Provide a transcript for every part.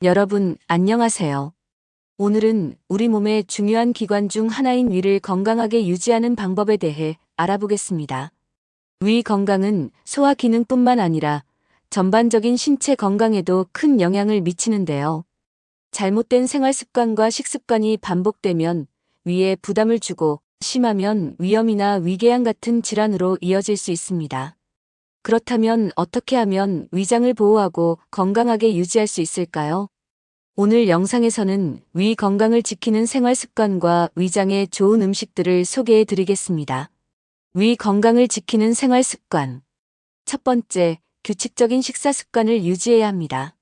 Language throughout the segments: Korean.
여러분, 안녕하세요. 오늘은 우리 몸의 중요한 기관 중 하나인 위를 건강하게 유지하는 방법에 대해 알아보겠습니다. 위 건강은 소화 기능뿐만 아니라 전반적인 신체 건강에도 큰 영향을 미치는데요. 잘못된 생활 습관과 식습관이 반복되면 위에 부담을 주고 심하면 위염이나 위궤양 같은 질환으로 이어질 수 있습니다. 그렇다면 어떻게 하면 위장을 보호하고 건강하게 유지할 수 있을까요? 오늘 영상에서는 위 건강을 지키는 생활 습관과 위장에 좋은 음식들을 소개해 드리겠습니다. 위 건강을 지키는 생활 습관. 첫 번째, 규칙적인 식사 습관을 유지해야 합니다.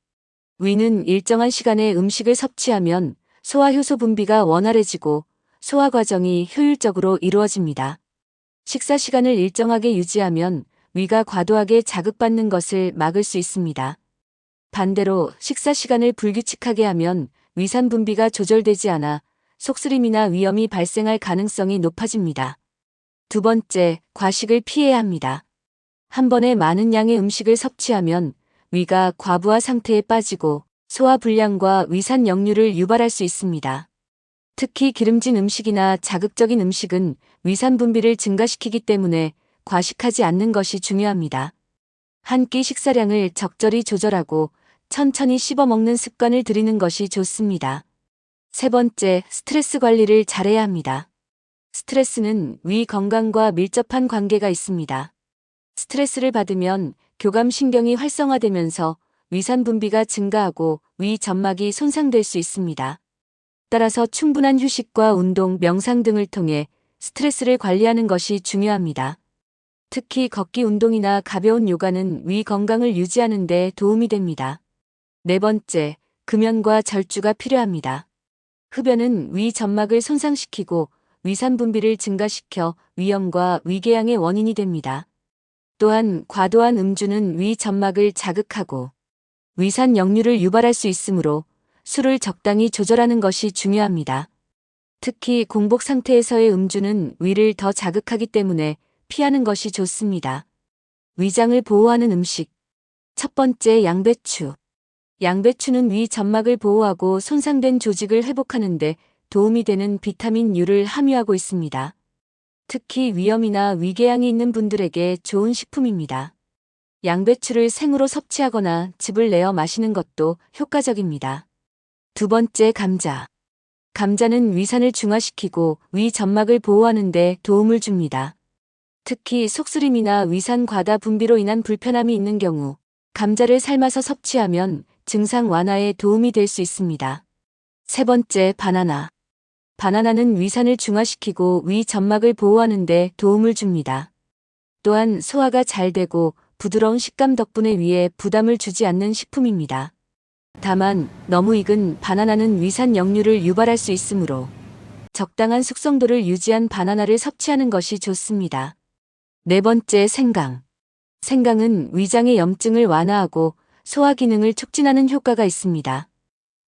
위는 일정한 시간에 음식을 섭취하면 소화효소 분비가 원활해지고 소화 과정이 효율적으로 이루어집니다. 식사 시간을 일정하게 유지하면 위가 과도하게 자극받는 것을 막을 수 있습니다. 반대로 식사 시간을 불규칙하게 하면 위산 분비가 조절되지 않아 속쓰림이나 위염이 발생할 가능성이 높아집니다. 두 번째, 과식을 피해야 합니다. 한 번에 많은 양의 음식을 섭취하면 위가 과부하 상태에 빠지고 소화 불량과 위산 역류를 유발할 수 있습니다. 특히 기름진 음식이나 자극적인 음식은 위산 분비를 증가시키기 때문에 과식하지 않는 것이 중요합니다. 한 끼 식사량을 적절히 조절하고 천천히 씹어 먹는 습관을 들이는 것이 좋습니다. 세 번째, 스트레스 관리를 잘해야 합니다. 스트레스는 위 건강과 밀접한 관계가 있습니다. 스트레스를 받으면 교감신경이 활성화되면서 위산 분비가 증가하고 위 점막이 손상될 수 있습니다. 따라서 충분한 휴식과 운동, 명상 등을 통해 스트레스를 관리하는 것이 중요합니다. 특히 걷기 운동이나 가벼운 요가는 위 건강을 유지하는 데 도움이 됩니다. 네 번째, 금연과 절주가 필요합니다. 흡연은 위 점막을 손상시키고 위산 분비를 증가시켜 위염과 위궤양의 원인이 됩니다. 또한 과도한 음주는 위 점막을 자극하고 위산 역류를 유발할 수 있으므로 술을 적당히 조절하는 것이 중요합니다. 특히 공복 상태에서의 음주는 위를 더 자극하기 때문에 피하는 것이 좋습니다. 위장을 보호하는 음식. 첫 번째, 양배추. 양배추는 위 점막을 보호하고 손상된 조직을 회복하는 데 도움이 되는 비타민 U를 함유하고 있습니다. 특히 위염이나 위궤양이 있는 분들에게 좋은 식품입니다. 양배추를 생으로 섭취하거나 즙을 내어 마시는 것도 효과적입니다. 두 번째, 감자. 감자는 위산을 중화시키고 위 점막을 보호하는 데 도움을 줍니다. 특히 속쓰림이나 위산 과다 분비로 인한 불편함이 있는 경우 감자를 삶아서 섭취하면 증상 완화에 도움이 될 수 있습니다. 세 번째, 바나나. 바나나는 위산을 중화시키고 위 점막을 보호하는 데 도움을 줍니다. 또한 소화가 잘 되고 부드러운 식감 덕분에 위에 부담을 주지 않는 식품입니다. 다만 너무 익은 바나나는 위산 역류를 유발할 수 있으므로 적당한 숙성도를 유지한 바나나를 섭취하는 것이 좋습니다. 네 번째, 생강. 생강은 위장의 염증을 완화하고 소화 기능을 촉진하는 효과가 있습니다.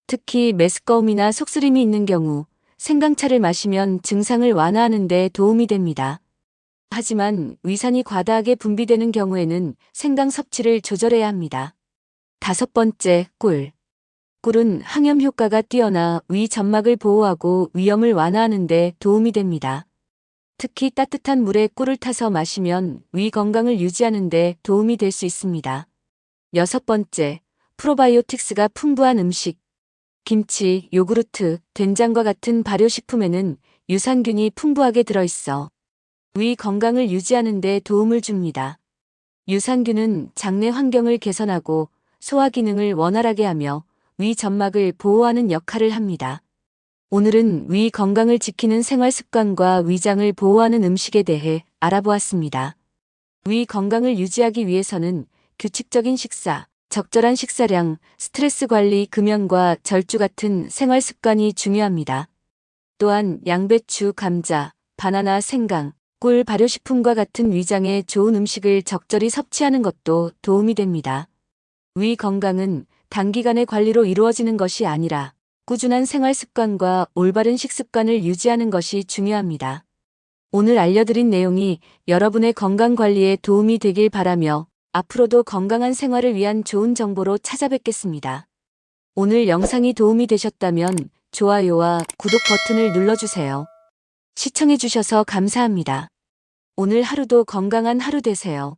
특히 메스꺼움이나 속쓰림이 있는 경우 생강차를 마시면 증상을 완화하는 데 도움이 됩니다. 하지만 위산이 과다하게 분비되는 경우에는 생강 섭취를 조절해야 합니다. 다섯 번째, 꿀. 꿀은 항염 효과가 뛰어나 위 점막을 보호하고 위염을 완화하는 데 도움이 됩니다. 특히 따뜻한 물에 꿀을 타서 마시면 위 건강을 유지하는 데 도움이 될 수 있습니다. 여섯 번째, 프로바이오틱스가 풍부한 음식. 김치, 요구르트, 된장과 같은 발효식품에는 유산균이 풍부하게 들어있어 위 건강을 유지하는 데 도움을 줍니다. 유산균은 장내 환경을 개선하고 소화 기능을 원활하게 하며 위 점막을 보호하는 역할을 합니다. 오늘은 위 건강을 지키는 생활 습관과 위장을 보호하는 음식에 대해 알아보았습니다. 위 건강을 유지하기 위해서는 규칙적인 식사, 적절한 식사량, 스트레스 관리, 금연과 절주 같은 생활 습관이 중요합니다. 또한 양배추, 감자, 바나나, 생강, 꿀, 발효식품과 같은 위장에 좋은 음식을 적절히 섭취하는 것도 도움이 됩니다. 위 건강은 단기간의 관리로 이루어지는 것이 아니라 꾸준한 생활 습관과 올바른 식습관을 유지하는 것이 중요합니다. 오늘 알려드린 내용이 여러분의 건강 관리에 도움이 되길 바라며 앞으로도 건강한 생활을 위한 좋은 정보로 찾아뵙겠습니다. 오늘 영상이 도움이 되셨다면 좋아요와 구독 버튼을 눌러주세요. 시청해주셔서 감사합니다. 오늘 하루도 건강한 하루 되세요.